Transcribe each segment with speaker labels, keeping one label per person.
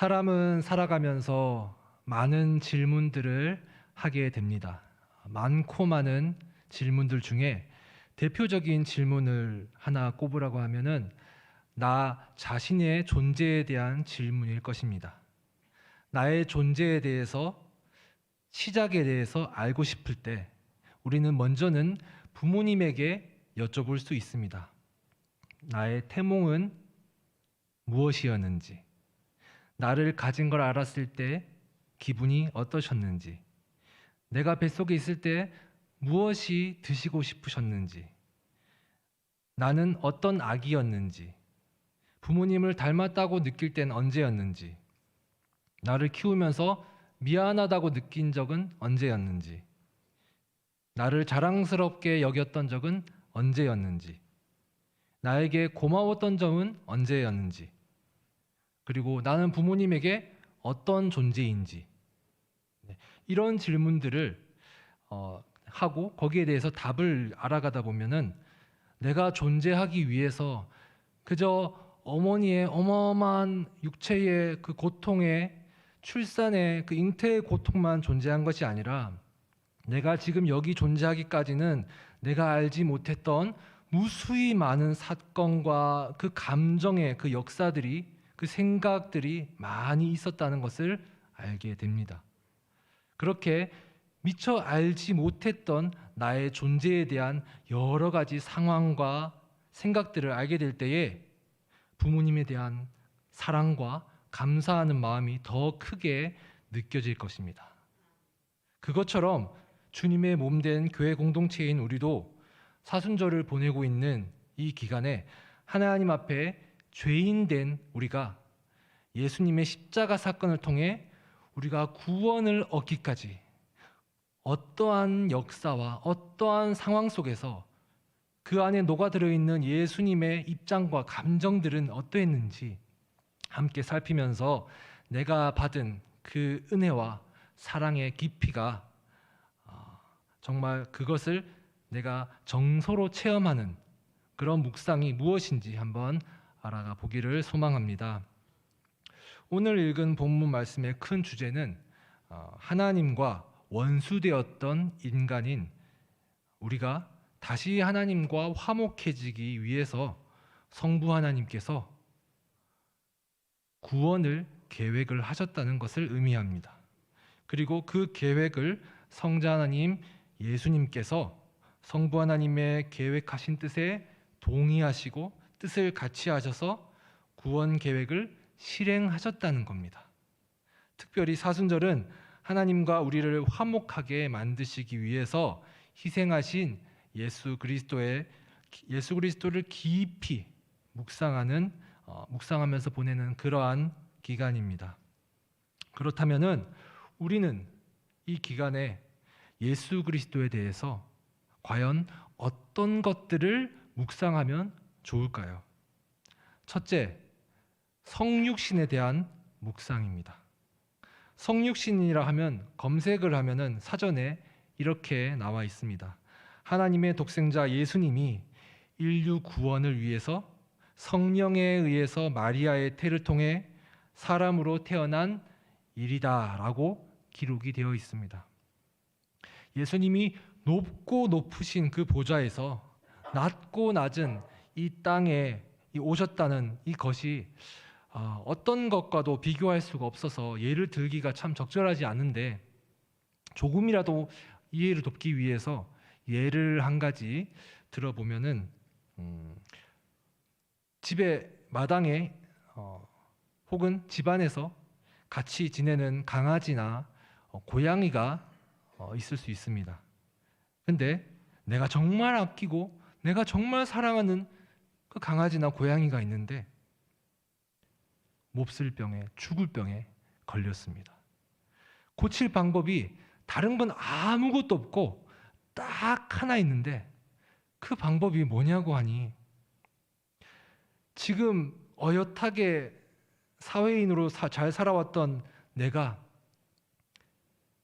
Speaker 1: 사람은 살아가면서 많은 질문들을 하게 됩니다. 많고 많은 질문들 중에 대표적인 질문을 하나 꼽으라고 하면은 나 자신의 존재에 대한 질문일 것입니다. 나의 존재에 대해서, 시작에 대해서 알고 싶을 때 우리는 먼저는 부모님에게 여쭤볼 수 있습니다. 나의 태몽은 무엇이었는지, 나를 가진 걸 알았을 때 기분이 어떠셨는지, 내가 뱃속에 있을 때 무엇이 드시고 싶으셨는지, 나는 어떤 아기였는지, 부모님을 닮았다고 느낄 땐 언제였는지, 나를 키우면서 미안하다고 느낀 적은 언제였는지, 나를 자랑스럽게 여겼던 적은 언제였는지, 나에게 고마웠던 점은 언제였는지, 그리고 나는 부모님에게 어떤 존재인지, 이런 질문들을 하고 거기에 대해서 답을 알아가다 보면은 내가 존재하기 위해서 그저 어머니의 어마어마한 육체의 그 고통에, 출산의 그 잉태의 고통만 존재한 것이 아니라 내가 지금 여기 존재하기까지는 내가 알지 못했던 무수히 많은 사건과 그 감정의 그 역사들이, 그 생각들이 많이 있었다는 것을 알게 됩니다. 그렇게 미처 알지 못했던 나의 존재에 대한 여러 가지 상황과 생각들을 알게 될 때에 부모님에 대한 사랑과 감사하는 마음이 더 크게 느껴질 것입니다. 그것처럼 주님의 몸된 교회 공동체인 우리도 사순절을 보내고 있는 이 기간에 하나님 앞에 죄인된 우리가 예수님의 십자가 사건을 통해 우리가 구원을 얻기까지 어떠한 역사와 어떠한 상황 속에서 그 안에 녹아들어 있는 예수님의 입장과 감정들은 어떠했는지 함께 살피면서 내가 받은 그 은혜와 사랑의 깊이가 정말 그것을 내가 정서로 체험하는 그런 묵상이 무엇인지 한번 알아가 보기를 소망합니다. 오늘 읽은 본문 말씀의 큰 주제는 하나님과 원수되었던 인간인 우리가 다시 하나님과 화목해지기 위해서 성부 하나님께서 구원을 계획을 하셨다는 것을 의미합니다. 그리고 그 계획을 성자 하나님 예수님께서 성부 하나님의 계획하신 뜻에 동의하시고 뜻을 같이 하셔서 구원 계획을 실행하셨다는 겁니다. 특별히 사순절은 하나님과 우리를 화목하게 만드시기 위해서 희생하신 예수 그리스도를 깊이 묵상하면서 보내는 그러한 기간입니다. 그렇다면은 우리는 이 기간에 예수 그리스도에 대해서 과연 어떤 것들을 묵상하면 좋을까요? 첫째, 성육신에 대한 묵상입니다. 성육신이라 하면 검색을 하면은 사전에 이렇게 나와 있습니다. 하나님의 독생자 예수님이 인류 구원을 위해서 성령에 의해서 마리아의 태를 통해 사람으로 태어난 일이다라고 기록이 되어 있습니다. 예수님이 높고 높으신 그 보좌에서 낮고 낮은 이 땅에 오셨다는 이것이 어떤 것과도 비교할 수가 없어서 예를 들기가 참 적절하지 않은데 조금이라도 이해를 돕기 위해서 예를 한 가지 들어보면은 집의 마당에 혹은 집안에서 같이 지내는 강아지나 고양이가 있을 수 있습니다. 근데 내가 정말 아끼고 내가 정말 사랑하는 그 강아지나 고양이가 있는데 몹쓸 병에, 죽을 병에 걸렸습니다. 고칠 방법이 다른 건 아무것도 없고 딱 하나 있는데 그 방법이 뭐냐고 하니 지금 어엿하게 사회인으로 잘 살아왔던 내가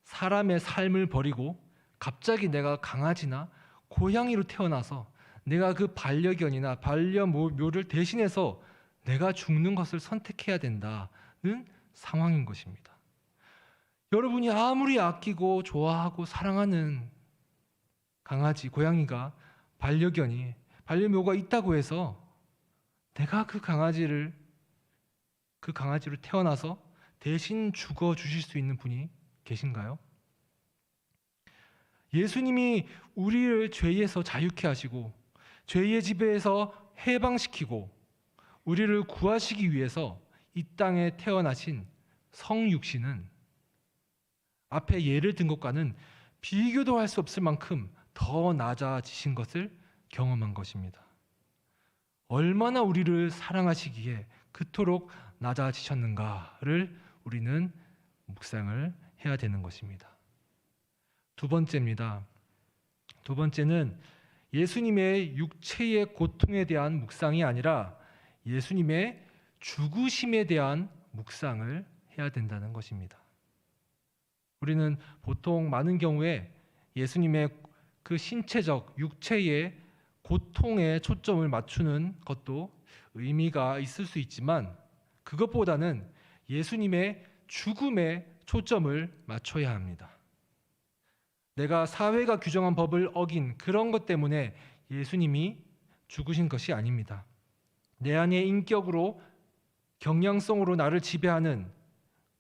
Speaker 1: 사람의 삶을 버리고 갑자기 내가 강아지나 고양이로 태어나서 내가 그 반려견이나 반려묘를 대신해서 내가 죽는 것을 선택해야 된다는 상황인 것입니다. 여러분이 아무리 아끼고 좋아하고 사랑하는 강아지, 고양이가 반려묘가 있다고 해서 내가 그 강아지로 태어나서 대신 죽어 주실 수 있는 분이 계신가요? 예수님이 우리를 죄에서 자유케 하시고 죄의 지배에서 해방시키고 우리를 구하시기 위해서 이 땅에 태어나신 성육신은 앞에 예를 든 것과는 비교도 할 수 없을 만큼 더 낮아지신 것을 경험한 것입니다. 얼마나 우리를 사랑하시기에 그토록 낮아지셨는가를 우리는 묵상을 해야 되는 것입니다. 두 번째입니다. 두 번째는 예수님의 육체의 고통에 대한 묵상이 아니라 예수님의 죽으심에 대한 묵상을 해야 된다는 것입니다. 우리는 보통 많은 경우에 예수님의 그 신체적 육체의 고통에 초점을 맞추는 것도 의미가 있을 수 있지만 그것보다는 예수님의 죽음에 초점을 맞춰야 합니다. 내가 사회가 규정한 법을 어긴 그런 것 때문에 예수님이 죽으신 것이 아닙니다. 내 안의 인격으로 경향성으로 나를 지배하는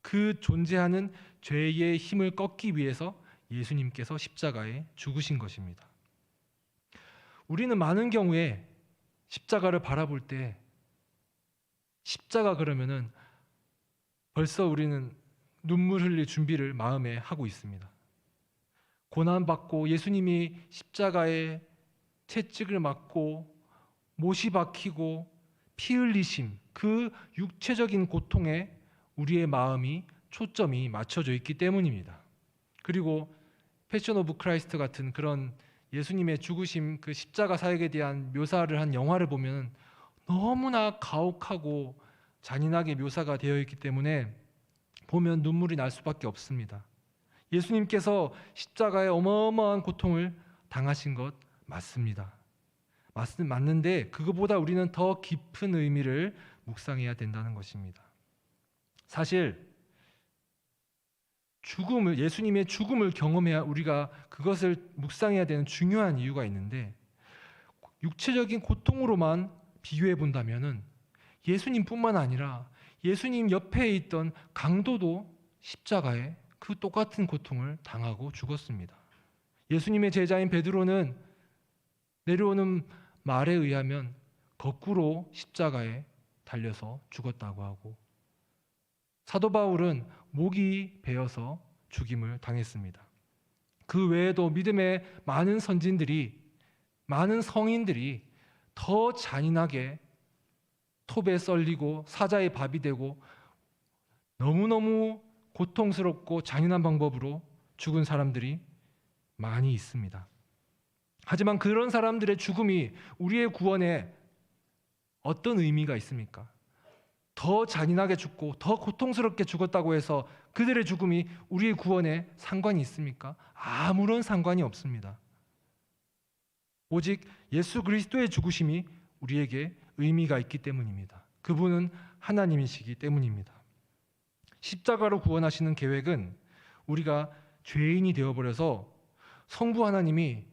Speaker 1: 그 존재하는 죄의 힘을 꺾기 위해서 예수님께서 십자가에 죽으신 것입니다. 우리는 많은 경우에 십자가를 바라볼 때 십자가 그러면은 벌써 우리는 눈물 흘릴 준비를 마음에 하고 있습니다. 고난받고 예수님이 십자가에 채찍을 맞고 못이 박히고 피 흘리심, 그 육체적인 고통에 우리의 마음이 초점이 맞춰져 있기 때문입니다. 그리고 패션 오브 크라이스트 같은 그런 예수님의 죽으심, 그 십자가 사역에 대한 묘사를 한 영화를 보면 너무나 가혹하고 잔인하게 묘사가 되어 있기 때문에 보면 눈물이 날 수밖에 없습니다. 예수님께서 십자가에 어마어마한 고통을 당하신 것 맞습니다. 맞는데 그거보다 우리는 더 깊은 의미를 묵상해야 된다는 것입니다. 사실 예수님의 죽음을 경험해야 우리가 그것을 묵상해야 되는 중요한 이유가 있는데 육체적인 고통으로만 비교해 본다면은 예수님뿐만 아니라 예수님 옆에 있던 강도도 십자가에 그 똑같은 고통을 당하고 죽었습니다. 예수님의 제자인 베드로는 내려오는 말에 의하면 거꾸로 십자가에 달려서 죽었다고 하고 사도 바울은 목이 베어서 죽임을 당했습니다. 그 외에도 믿음의 많은 선진들이, 많은 성인들이 더 잔인하게 톱에 썰리고 사자의 밥이 되고 너무너무 고통스럽고 잔인한 방법으로 죽은 사람들이 많이 있습니다. 하지만 그런 사람들의 죽음이 우리의 구원에 어떤 의미가 있습니까? 더 잔인하게 죽고 더 고통스럽게 죽었다고 해서 그들의 죽음이 우리의 구원에 상관이 있습니까? 아무런 상관이 없습니다. 오직 예수 그리스도의 죽으심이 우리에게 의미가 있기 때문입니다. 그분은 하나님이시기 때문입니다. 십자가로 구원하시는 계획은 우리가 죄인이 되어버려서 성부 하나님이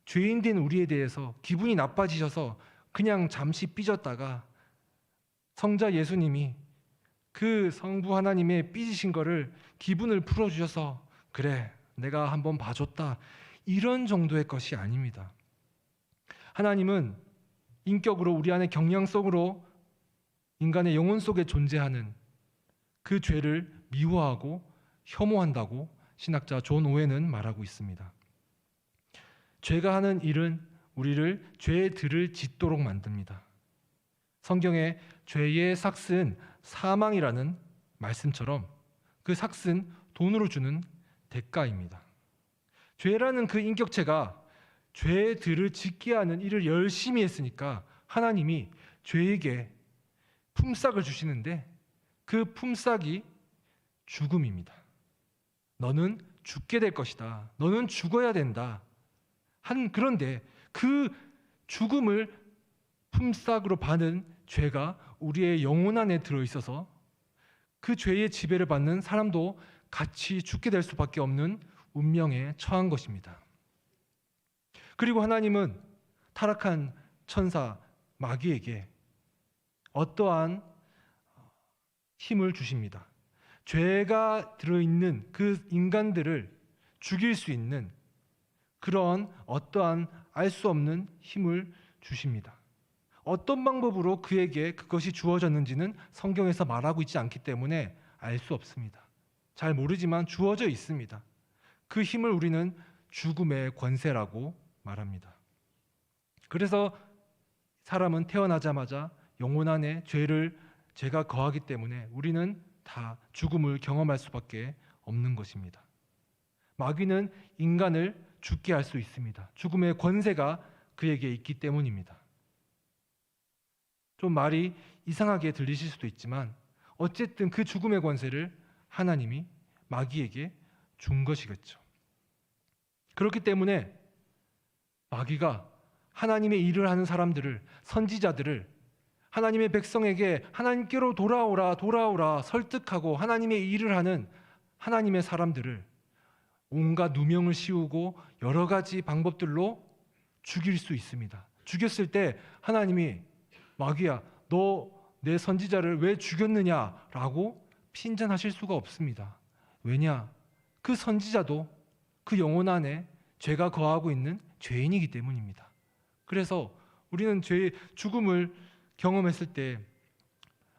Speaker 1: 죄인 된 우리에 대해서 기분이 나빠지셔서 그냥 잠시 삐졌다가 성자 예수님이 그 성부 하나님의 삐지신 거를 기분을 풀어주셔서 그래 내가 한번 봐줬다 이런 정도의 것이 아닙니다. 하나님은 인격으로 우리 안에 경향성으로 인간의 영혼 속에 존재하는 그 죄를 미워하고 혐오한다고 신학자 존 오웬은 말하고 있습니다. 죄가 하는 일은 우리를 죄의 들을 짓도록 만듭니다. 성경에 죄의 삭은 사망이라는 말씀처럼 그 삭은 돈으로 주는 대가입니다. 죄라는 그 인격체가 죄의 들을 짓게 하는 일을 열심히 했으니까 하나님이 죄에게 품삯을 주시는데 그 품삯이 죽음입니다. 너는 죽게 될 것이다. 너는 죽어야 된다. 그런데 그 죽음을 품삯으로 받은 죄가 우리의 영혼 안에 들어있어서 그 죄의 지배를 받는 사람도 같이 죽게 될 수밖에 없는 운명에 처한 것입니다. 그리고 하나님은 타락한 천사 마귀에게 어떠한 힘을 주십니다. 죄가 들어있는 그 인간들을 죽일 수 있는 그런 어떠한 알 수 없는 힘을 주십니다. 어떤 방법으로 그에게 그것이 주어졌는지는 성경에서 말하고 있지 않기 때문에 알 수 없습니다. 잘 모르지만 주어져 있습니다. 그 힘을 우리는 죽음의 권세라고 말합니다. 그래서 사람은 태어나자마자 영혼 안에 죄가 거하기 때문에 우리는 다 죽음을 경험할 수밖에 없는 것입니다. 마귀는 인간을 죽게 할 수 있습니다. 죽음의 권세가 그에게 있기 때문입니다. 좀 말이 이상하게 들리실 수도 있지만 어쨌든 그 죽음의 권세를 하나님이 마귀에게 준 것이겠죠. 그렇기 때문에 마귀가 하나님의 일을 하는 사람들을, 선지자들을 하나님의 백성에게 하나님께로 돌아오라 설득하고 하나님의 일을 하는 하나님의 사람들을 온갖 누명을 씌우고 여러 가지 방법들로 죽일 수 있습니다. 죽였을 때 하나님이 마귀야, 너 내 선지자를 왜 죽였느냐라고 핀잔하실 수가 없습니다. 왜냐? 그 선지자도 그 영혼 안에 죄가 거하고 있는 죄인이기 때문입니다. 그래서 우리는 죽음을 경험했을 때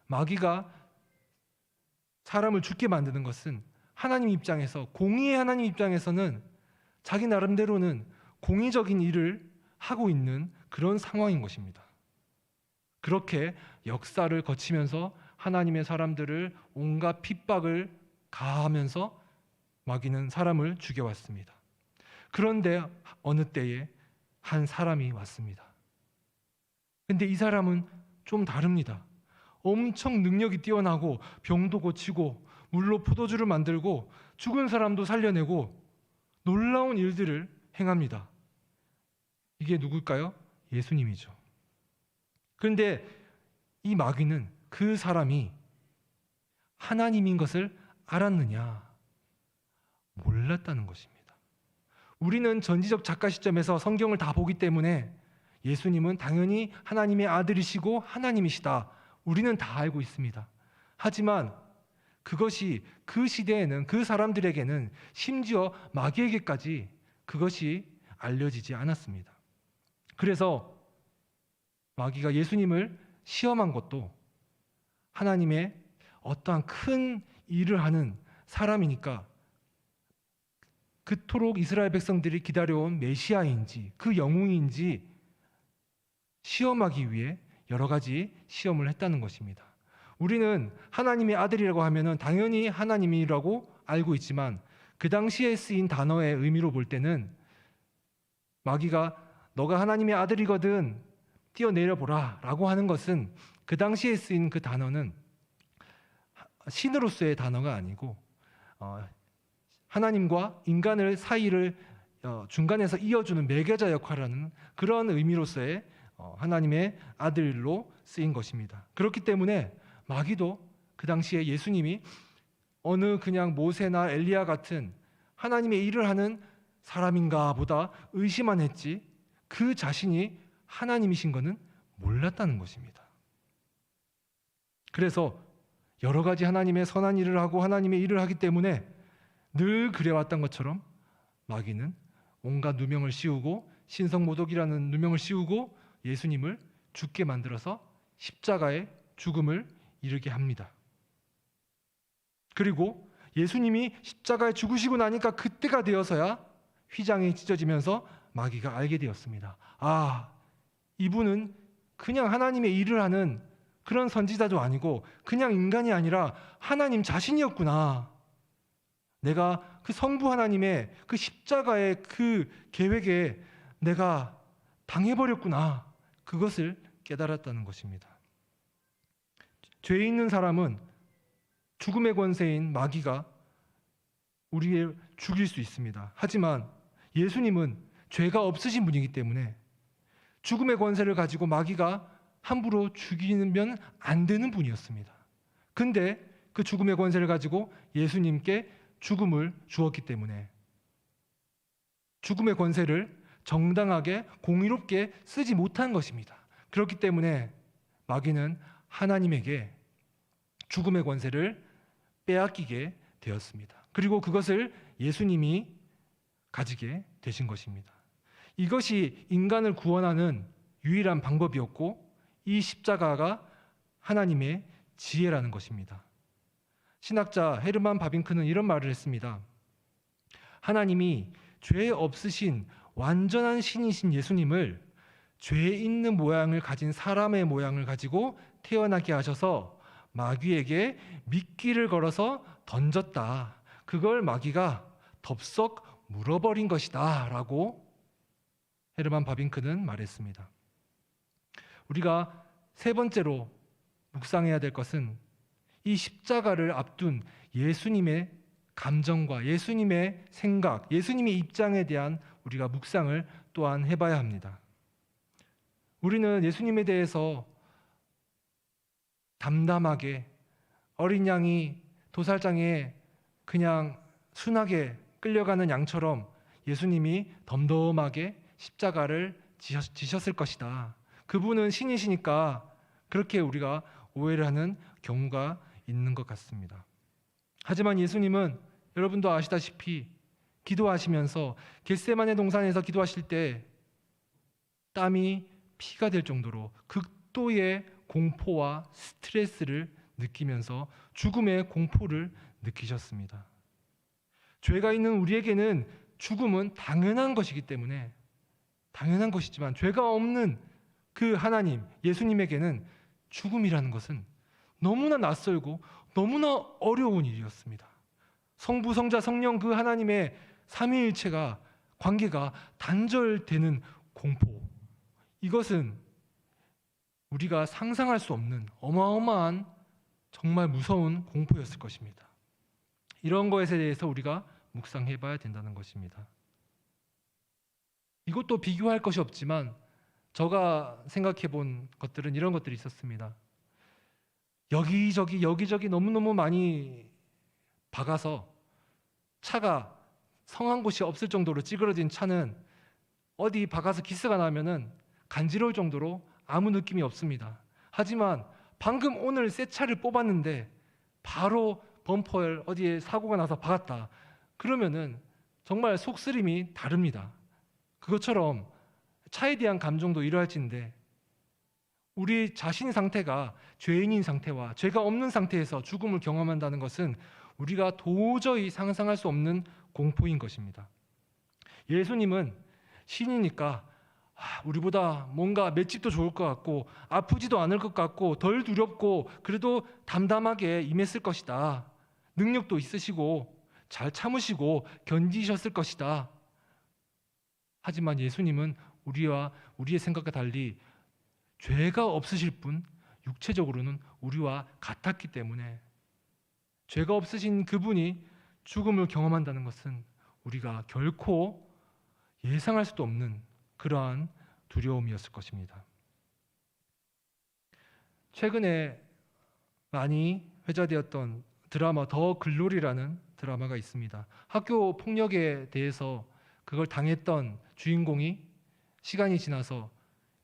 Speaker 1: 마귀가 사람을 죽게 만드는 것은 하나님 입장에서, 공의의 하나님 입장에서는 자기 나름대로는 공의적인 일을 하고 있는 그런 상황인 것입니다. 그렇게 역사를 거치면서 하나님의 사람들을 온갖 핍박을 가하면서 마귀는 사람을 죽여왔습니다. 그런데 어느 때에 한 사람이 왔습니다. 근데 이 사람은 좀 다릅니다. 엄청 능력이 뛰어나고 병도 고치고 물로 포도주를 만들고 죽은 사람도 살려내고 놀라운 일들을 행합니다. 이게 누굴까요? 예수님이죠. 그런데 이 마귀는 그 사람이 하나님인 것을 알았느냐? 몰랐다는 것입니다. 우리는 전지적 작가 시점에서 성경을 다 보기 때문에 예수님은 당연히 하나님의 아들이시고 하나님이시다. 우리는 다 알고 있습니다. 하지만 그것이 그 시대에는, 그 사람들에게는, 심지어 마귀에게까지 그것이 알려지지 않았습니다. 그래서 마귀가 예수님을 시험한 것도 하나님의 어떠한 큰 일을 하는 사람이니까 그토록 이스라엘 백성들이 기다려온 메시아인지 그 영웅인지 시험하기 위해 여러 가지 시험을 했다는 것입니다. 우리는 하나님의 아들이라고 하면은 당연히 하나님이라고 알고 있지만 그 당시에 쓰인 단어의 의미로 볼 때는 마귀가 너가 하나님의 아들이거든 뛰어내려 보라 라고 하는 것은 그 당시에 쓰인 그 단어는 신으로서의 단어가 아니고 하나님과 인간을 사이를 중간에서 이어주는 매개자 역할을 하는 그런 의미로서의 하나님의 아들로 쓰인 것입니다. 그렇기 때문에 마귀도 그 당시에 예수님이 어느 그냥 모세나 엘리야 같은 하나님의 일을 하는 사람인가 보다 의심만 했지 그 자신이 하나님이신 것은 몰랐다는 것입니다. 그래서 여러 가지 하나님의 선한 일을 하고 하나님의 일을 하기 때문에 늘 그래왔던 것처럼 마귀는 온갖 누명을 씌우고 신성모독이라는 누명을 씌우고 예수님을 죽게 만들어서 십자가의 죽음을 이르게 합니다. 그리고 예수님이 십자가에 죽으시고 나니까 그때가 되어서야 휘장이 찢어지면서 마귀가 알게 되었습니다. 아, 이분은 그냥 하나님의 일을 하는 그런 선지자도 아니고 그냥 인간이 아니라 하나님 자신이었구나. 내가 그 성부 하나님의 그 십자가의 그 계획에 내가 당해버렸구나. 그것을 깨달았다는 것입니다. 죄 있는 사람은 죽음의 권세인 마귀가 우리를 죽일 수 있습니다. 하지만 예수님은 죄가 없으신 분이기 때문에 죽음의 권세를 가지고 마귀가 함부로 죽이면 안 되는 분이었습니다. 근데 그 죽음의 권세를 가지고 예수님께 죽음을 주었기 때문에 죽음의 권세를 정당하게 공의롭게 쓰지 못한 것입니다. 그렇기 때문에 마귀는 하나님에게 죽음의 권세를 빼앗기게 되었습니다. 그리고 그것을 예수님이 가지게 되신 것입니다. 이것이 인간을 구원하는 유일한 방법이었고 이 십자가가 하나님의 지혜라는 것입니다. 신학자 헤르만 바빙크는 이런 말을 했습니다. 하나님이 죄 없으신 완전한 신이신 예수님을 죄 있는 모양을 가진 사람의 모양을 가지고 태어나게 하셔서 마귀에게 미끼를 걸어서 던졌다. 그걸 마귀가 덥석 물어버린 것이다 라고 헤르만 바빙크는 말했습니다. 우리가 세 번째로 묵상해야 될 것은 이 십자가를 앞둔 예수님의 감정과 예수님의 생각, 예수님의 입장에 대한 우리가 묵상을 또한 해봐야 합니다. 우리는 예수님에 대해서 담담하게 어린 양이 도살장에 그냥 순하게 끌려가는 양처럼 예수님이 덤덤하게 십자가를 지셨을 것이다. 그분은 신이시니까 그렇게 우리가 오해를 하는 경우가 있는 것 같습니다. 하지만 예수님은 여러분도 아시다시피 기도하시면서 겟세마네 동산에서 기도하실 때 땀이 피가 될 정도로 극도의 공포와 스트레스를 느끼면서 죽음의 공포를 느끼셨습니다. 죄가 있는 우리에게는 죽음은 당연한 것이기 때문에 당연한 것이지만 죄가 없는 그 하나님, 예수님에게는 죽음이라는 것은 너무나 낯설고 너무나 어려운 일이었습니다. 성부, 성자, 성령 그 하나님의 삼위일체가 관계가 단절되는 공포, 이것은 우리가 상상할 수 없는 어마어마한 정말 무서운 공포였을 것입니다. 이런 것에 대해서 우리가 묵상해 봐야 된다는 것입니다. 이것도 비교할 것이 없지만 제가 생각해 본 것들은 이런 것들이 있었습니다. 여기저기 너무너무 많이 박아서 차가 성한 곳이 없을 정도로 찌그러진 차는 어디 박아서 기스가 나면은 간지러울 정도로 아무 느낌이 없습니다. 하지만 방금 오늘 새 차를 뽑았는데 바로 범퍼에 어디에 사고가 나서 박았다. 그러면은 정말 속쓰림이 다릅니다. 그것처럼 차에 대한 감정도 이러할진데 우리 자신의 상태가 죄인인 상태와 죄가 없는 상태에서 죽음을 경험한다는 것은 우리가 도저히 상상할 수 없는 공포인 것입니다. 예수님은 신이니까 우리보다 뭔가 맷집도 좋을 것 같고 아프지도 않을 것 같고 덜 두렵고 그래도 담담하게 임했을 것이다. 능력도 있으시고 잘 참으시고 견디셨을 것이다. 하지만 예수님은 우리와 우리의 생각과 달리 죄가 없으실 뿐 육체적으로는 우리와 같았기 때문에 죄가 없으신 그분이 죽음을 경험한다는 것은 우리가 결코 예상할 수도 없는 그러한 두려움이었을 것입니다. 최근에 많이 회자되었던 드라마 더 글로리라는 드라마가 있습니다. 학교 폭력에 대해서 그걸 당했던 주인공이 시간이 지나서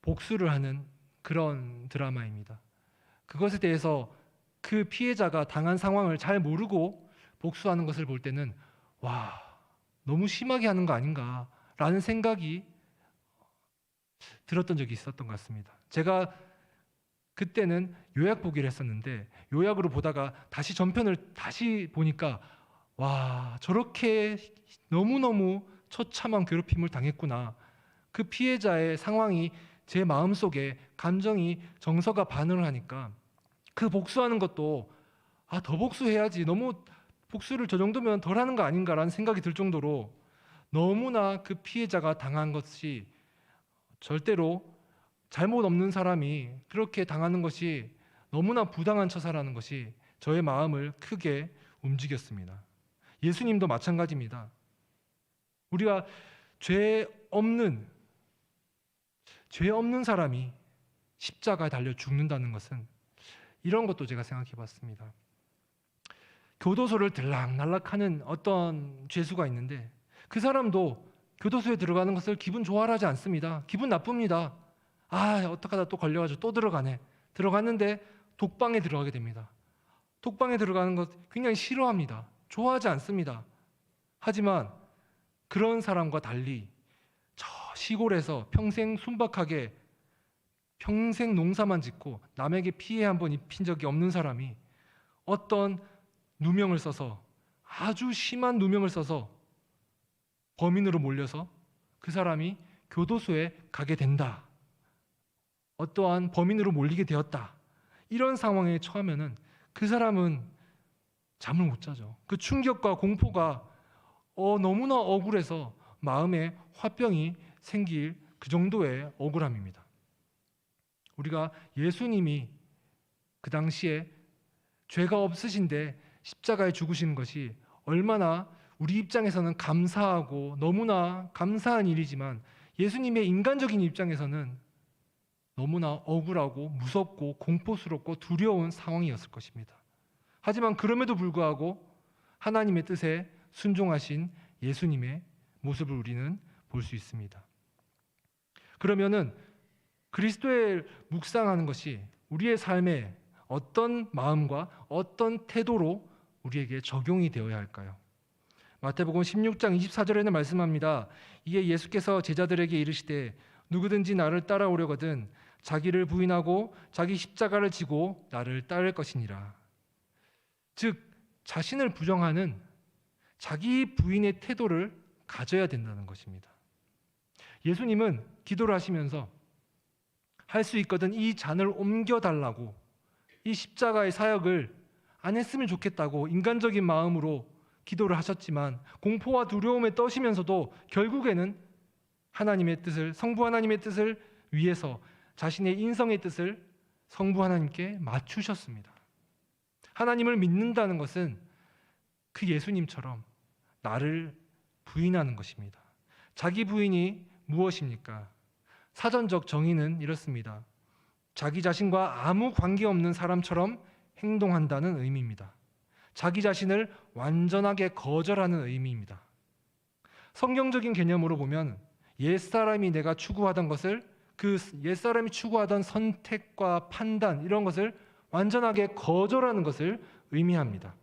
Speaker 1: 복수를 하는 그런 드라마입니다. 그것에 대해서 그 피해자가 당한 상황을 잘 모르고 복수하는 것을 볼 때는 와, 너무 심하게 하는 거 아닌가라는 생각이 들었던 적이 있었던 것 같습니다. 제가 그때는 요약 보기를 했었는데 요약으로 보다가 다시 전편을 다시 보니까 와, 저렇게 너무너무 처참한 괴롭힘을 당했구나. 그 피해자의 상황이 제 마음속에 감정이 정서가 반응을 하니까 그 복수하는 것도 더 복수해야지, 너무 복수를 저 정도면 덜 하는 거 아닌가라는 생각이 들 정도로 너무나 그 피해자가 당한 것이 절대로 잘못 없는 사람이 그렇게 당하는 것이 너무나 부당한 처사라는 것이 저의 마음을 크게 움직였습니다. 예수님도 마찬가지입니다. 우리가 죄 없는 사람이 십자가에 달려 죽는다는 것은 이런 것도 제가 생각해 봤습니다. 교도소를 들락날락하는 어떤 죄수가 있는데 그 사람도 교도소에 들어가는 것을 기분 좋아하지 않습니다. 기분 나쁩니다. 어떡하다 또 걸려가지고 또 들어가네. 들어갔는데 독방에 들어가게 됩니다. 독방에 들어가는 것 굉장히 싫어합니다. 좋아하지 않습니다. 하지만 그런 사람과 달리 저 시골에서 평생 순박하게 평생 농사만 짓고 남에게 피해 한 번 입힌 적이 없는 사람이 어떤 누명을 써서 아주 심한 누명을 써서 범인으로 몰려서 그 사람이 교도소에 가게 된다. 어떠한 범인으로 몰리게 되었다. 이런 상황에 처하면은 그 사람은 잠을 못 자죠. 그 충격과 공포가 너무나 억울해서 마음에 화병이 생길 그 정도의 억울함입니다. 우리가 예수님이 그 당시에 죄가 없으신데 십자가에 죽으시는 것이 얼마나 우리 입장에서는 감사하고 너무나 감사한 일이지만 예수님의 인간적인 입장에서는 너무나 억울하고 무섭고 공포스럽고 두려운 상황이었을 것입니다. 하지만 그럼에도 불구하고 하나님의 뜻에 순종하신 예수님의 모습을 우리는 볼 수 있습니다. 그러면은 그리스도를 묵상하는 것이 우리의 삶에 어떤 마음과 어떤 태도로 우리에게 적용이 되어야 할까요? 마태복음 16장 24절에는 말씀합니다. 이에 예수께서 제자들에게 이르시되 누구든지 나를 따라오려거든 자기를 부인하고 자기 십자가를 지고 나를 따를 것이니라. 즉 자신을 부정하는 자기 부인의 태도를 가져야 된다는 것입니다. 예수님은 기도를 하시면서 할 수 있거든 이 잔을 옮겨달라고, 이 십자가의 사역을 안 했으면 좋겠다고 인간적인 마음으로 기도를 하셨지만 공포와 두려움에 떠시면서도 결국에는 하나님의 뜻을, 성부 하나님의 뜻을 위해서 자신의 인성의 뜻을 성부 하나님께 맞추셨습니다. 하나님을 믿는다는 것은 그 예수님처럼 나를 부인하는 것입니다. 자기 부인이 무엇입니까? 사전적 정의는 이렇습니다. 자기 자신과 아무 관계없는 사람처럼 행동한다는 의미입니다. 자기 자신을 완전하게 거절하는 의미입니다. 성경적인 개념으로 보면 옛사람이 내가 추구하던 것을, 그 옛사람이 추구하던 선택과 판단 이런 것을 완전하게 거절하는 것을 의미합니다.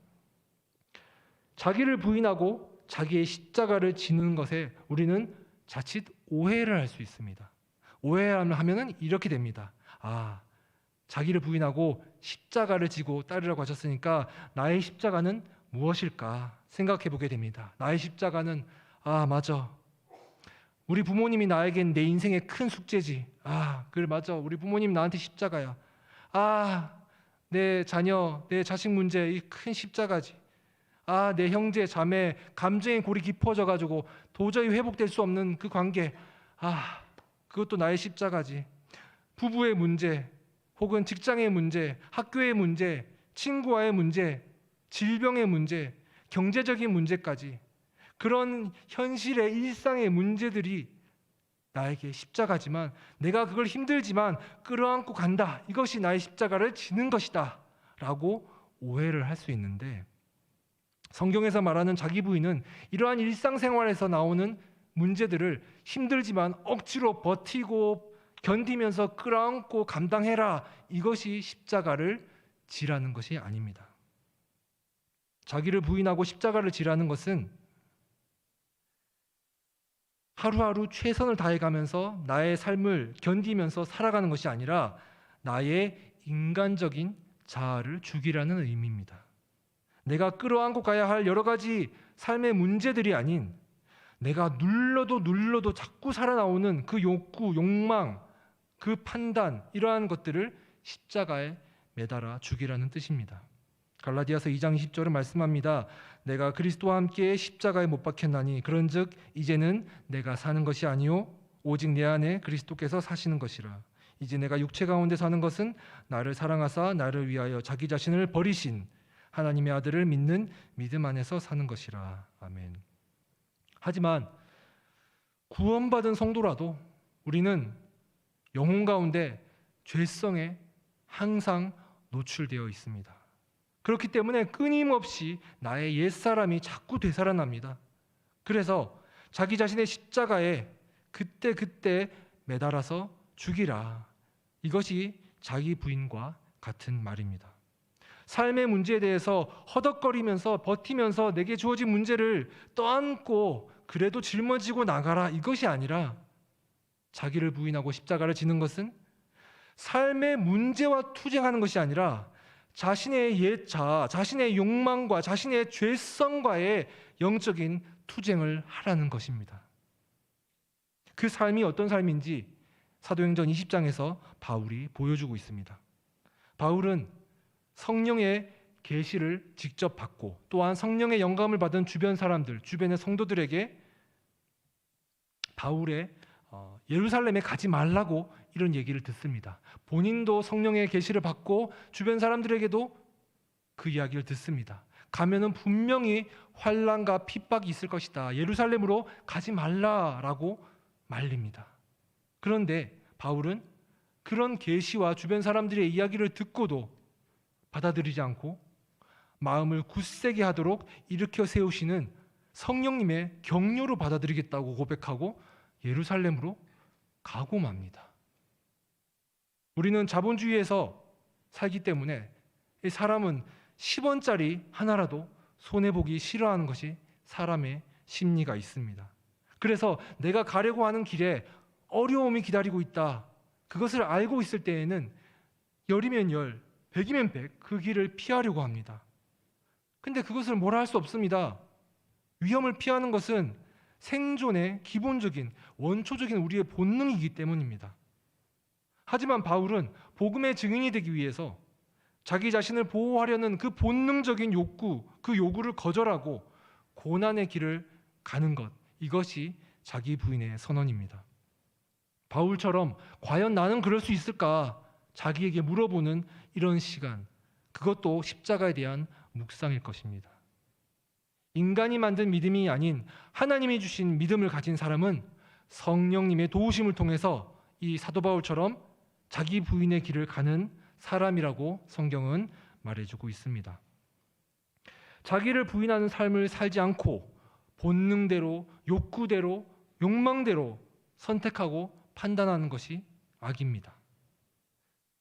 Speaker 1: 자기를 부인하고 자기의 십자가를 지는 것에 우리는 자칫 오해를 할 수 있습니다. 오해를 하면은 이렇게 됩니다. 자기를 부인하고 십자가를 지고 따르라고 하셨으니까 나의 십자가는 무엇일까 생각해 보게 됩니다. 나의 십자가는 맞아. 우리 부모님이 나에겐 내 인생의 큰 숙제지. 그래 맞아. 우리 부모님 나한테 십자가야. 내 자녀, 내 자식 문제 이 큰 십자가지. 내 형제, 자매 감정의 골이 깊어져 가지고 도저히 회복될 수 없는 그 관계. 그것도 나의 십자가지. 부부의 문제, 혹은 직장의 문제, 학교의 문제, 친구와의 문제, 질병의 문제, 경제적인 문제까지 그런 현실의 일상의 문제들이 나에게 십자가지만 내가 그걸 힘들지만 끌어안고 간다. 이것이 나의 십자가를 지는 것이다. 라고 오해를 할 수 있는데 성경에서 말하는 자기 부인은 이러한 일상생활에서 나오는 문제들을 힘들지만 억지로 버티고 견디면서 끌어안고 감당해라. 이것이 십자가를 지라는 것이 아닙니다. 자기를 부인하고 십자가를 지라는 것은 하루하루 최선을 다해가면서 나의 삶을 견디면서 살아가는 것이 아니라 나의 인간적인 자아를 죽이라는 의미입니다. 내가 끌어안고 가야 할 여러 가지 삶의 문제들이 아닌 내가 눌러도 자꾸 살아나오는 그 욕구, 욕망, 그 판단 이러한 것들을 십자가에 매달아 죽이라는 뜻입니다. 갈라디아서 2장 20절은 말씀합니다. 내가 그리스도와 함께 십자가에 못 박혔나니 그런즉 이제는 내가 사는 것이 아니요 오직 내 안에 그리스도께서 사시는 것이라. 이제 내가 육체 가운데 사는 것은 나를 사랑하사 나를 위하여 자기 자신을 버리신 하나님의 아들을 믿는 믿음 안에서 사는 것이라. 아멘. 하지만 구원받은 성도라도 우리는 영혼 가운데 죄성에 항상 노출되어 있습니다. 그렇기 때문에 끊임없이 나의 옛사람이 자꾸 되살아납니다. 그래서 자기 자신의 십자가에 그때그때 매달아서 죽이라. 이것이 자기 부인과 같은 말입니다. 삶의 문제에 대해서 허덕거리면서 버티면서 내게 주어진 문제를 떠안고 그래도 짊어지고 나가라. 이것이 아니라 자기를 부인하고 십자가를 지는 것은 삶의 문제와 투쟁하는 것이 아니라 자신의 옛 자아, 자신의 욕망과 자신의 죄성과의 영적인 투쟁을 하라는 것입니다. 그 삶이 어떤 삶인지 사도행전 20장에서 바울이 보여주고 있습니다. 바울은 성령의 계시를 직접 받고 또한 성령의 영감을 받은 주변 사람들, 주변의 성도들에게 바울의 예루살렘에 가지 말라고 이런 얘기를 듣습니다. 본인도 성령의 계시를 받고 주변 사람들에게도 그 이야기를 듣습니다. 가면은 분명히 환난과 핍박이 있을 것이다. 예루살렘으로 가지 말라라고 말립니다. 그런데 바울은 그런 계시와 주변 사람들의 이야기를 듣고도 받아들이지 않고 마음을 굳세게 하도록 일으켜 세우시는 성령님의 격려로 받아들이겠다고 고백하고 예루살렘으로 가고 맙니다. 우리는 자본주의에서 살기 때문에 이 사람은 10원짜리 하나라도 손해보기 싫어하는 것이 사람의 심리가 있습니다. 그래서 내가 가려고 하는 길에 어려움이 기다리고 있다. 그것을 알고 있을 때에는 열이면 열, 백이면 백, 그 길을 피하려고 합니다. 근데 그것을 뭐라 할 수 없습니다. 위험을 피하는 것은 생존의 기본적인 원초적인 우리의 본능이기 때문입니다. 하지만 바울은 복음의 증인이 되기 위해서 자기 자신을 보호하려는 그 본능적인 욕구, 그 요구를 거절하고 고난의 길을 가는 것, 이것이 자기 부인의 선언입니다. 바울처럼 과연 나는 그럴 수 있을까? 자기에게 물어보는 이런 시간, 그것도 십자가에 대한 묵상일 것입니다. 인간이 만든 믿음이 아닌 하나님이 주신 믿음을 가진 사람은 성령님의 도우심을 통해서 이 사도 바울처럼 자기 부인의 길을 가는 사람이라고 성경은 말해주고 있습니다. 자기를 부인하는 삶을 살지 않고 본능대로, 욕구대로, 욕망대로 선택하고 판단하는 것이 악입니다.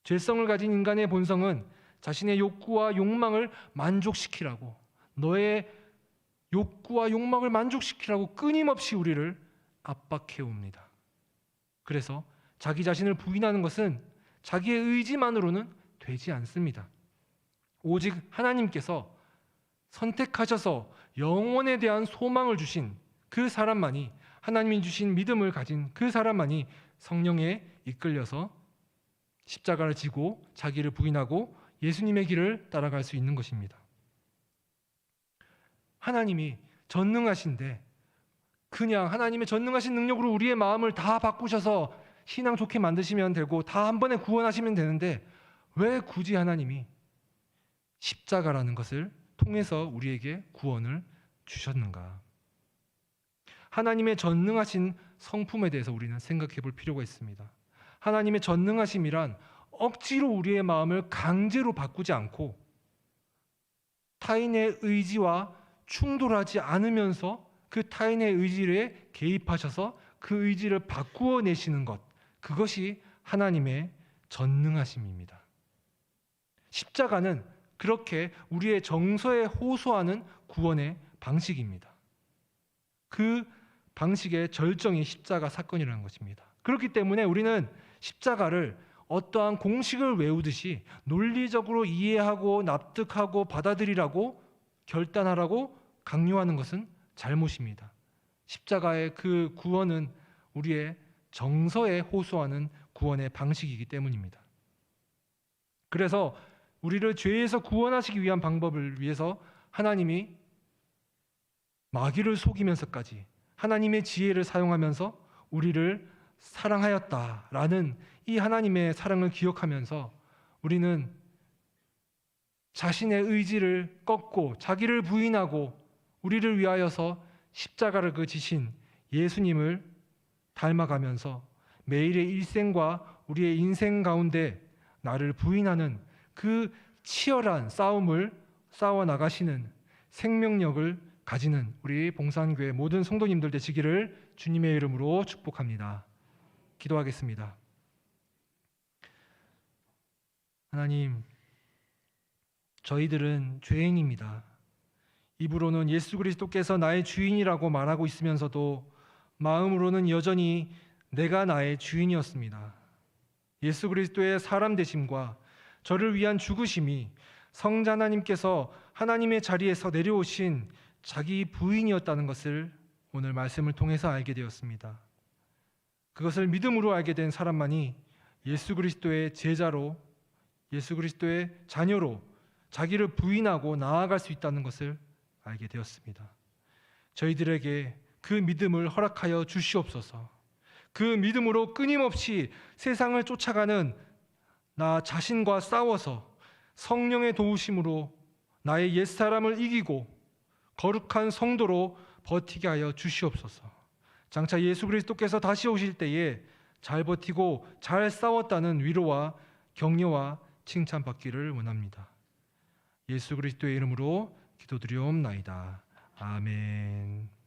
Speaker 1: 죄성을 가진 인간의 본성은 자신의 욕구와 욕망을 만족시키라고, 너의 욕구와 욕망을 만족시키라고 끊임없이 우리를 압박해 옵니다. 그래서 자기 자신을 부인하는 것은 자기의 의지만으로는 되지 않습니다. 오직 하나님께서 선택하셔서 영혼에 대한 소망을 주신 그 사람만이, 하나님이 주신 믿음을 가진 그 사람만이 성령에 이끌려서 십자가를 지고 자기를 부인하고 예수님의 길을 따라갈 수 있는 것입니다. 하나님이 전능하신데 그냥 하나님의 전능하신 능력으로 우리의 마음을 다 바꾸셔서 신앙 좋게 만드시면 되고 다 한 번에 구원하시면 되는데 왜 굳이 하나님이 십자가라는 것을 통해서 우리에게 구원을 주셨는가? 하나님의 전능하신 성품에 대해서 우리는 생각해 볼 필요가 있습니다. 하나님의 전능하심이란 억지로 우리의 마음을 강제로 바꾸지 않고 타인의 의지와 충돌하지 않으면서 그 타인의 의지에 개입하셔서 그 의지를 바꾸어 내시는 것, 그것이 하나님의 전능하심입니다. 십자가는 그렇게 우리의 정서에 호소하는 구원의 방식입니다. 그 방식의 절정이 십자가 사건이라는 것입니다. 그렇기 때문에 우리는 십자가를 어떠한 공식을 외우듯이 논리적으로 이해하고 납득하고 받아들이라고 결단하라고 강요하는 것은 잘못입니다. 십자가의 그 구원은 우리의 정서에 호소하는 구원의 방식이기 때문입니다. 그래서 우리를 죄에서 구원하시기 위한 방법을 위해서 하나님이 마귀를 속이면서까지 하나님의 지혜를 사용하면서 우리를 사랑하였다라는 이 하나님의 사랑을 기억하면서 우리는 자신의 의지를 꺾고 자기를 부인하고 우리를 위하여서 십자가를 지신 예수님을 닮아가면서 매일의 일생과 우리의 인생 가운데 나를 부인하는 그 치열한 싸움을 싸워 나가시는 생명력을 가지는 우리 봉산교회 모든 성도님들 되시기를 주님의 이름으로 축복합니다. 기도하겠습니다. 하나님, 저희들은 죄인입니다. 입으로는 예수 그리스도께서 나의 주인이라고 말하고 있으면서도 마음으로는 여전히 내가 나의 주인이었습니다. 예수 그리스도의 사람 되심과 저를 위한 죽으심이 성자 하나님께서 하나님의 자리에서 내려오신 자기 부인이었다는 것을 오늘 말씀을 통해서 알게 되었습니다. 그것을 믿음으로 알게 된 사람만이 예수 그리스도의 제자로, 예수 그리스도의 자녀로 자기를 부인하고 나아갈 수 있다는 것을 알게 되었습니다. 저희들에게 그 믿음을 허락하여 주시옵소서. 그 믿음으로 끊임없이 세상을 쫓아가는 나 자신과 싸워서 성령의 도우심으로 나의 옛사람을 이기고 거룩한 성도로 버티게 하여 주시옵소서. 장차 예수 그리스도께서 다시 오실 때에 잘 버티고 잘 싸웠다는 위로와 격려와 칭찬받기를 원합니다. 예수 그리스도의 이름으로 기도드리옵나이다. 아멘.